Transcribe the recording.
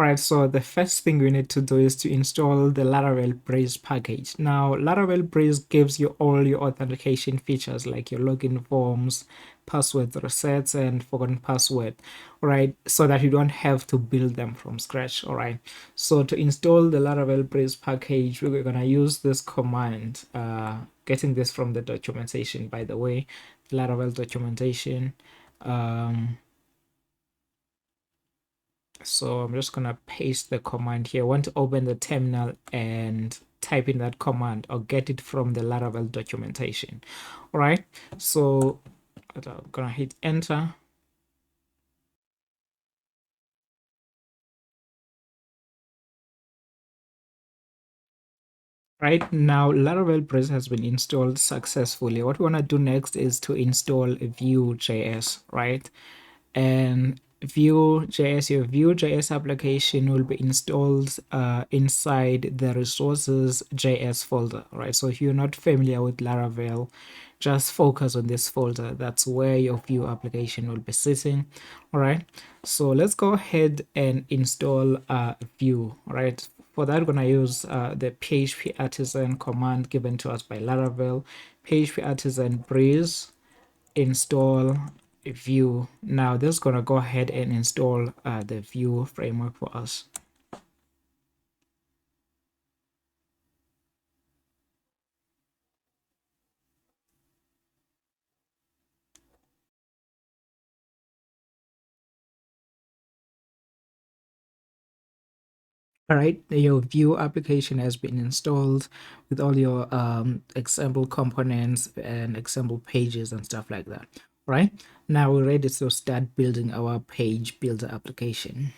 All right, so the first thing we need to do is to install the Laravel Breeze package. Now, Laravel Breeze gives you all your authentication features like your login forms, password resets, and forgotten password, all right, so that you don't have to build them from scratch, all right? So to install the Laravel Breeze package, we're gonna use this command, getting this from the documentation, by the way, Laravel documentation. So I'm just gonna paste the command here. I want to open the terminal and type in that command or get it from the Laravel documentation. All right, so I'm gonna hit enter. Right now, Laravel Breeze has been installed successfully. What we want to do next is to install Vue.js, right? And Vue.js, your Vue.js application will be installed inside the resources.js folder, right? So if you're not familiar with Laravel, just focus on this folder. That's where your Vue application will be sitting, all right? So let's go ahead and install Vue, right? For that, we're gonna use the PHP artisan command given to us by Laravel, PHP artisan breeze install Vue. Now this is gonna go ahead and install the Vue framework for us. All right, your Vue application has been installed with all your example components and example pages and stuff like that. Right now we're ready to start building our page builder application.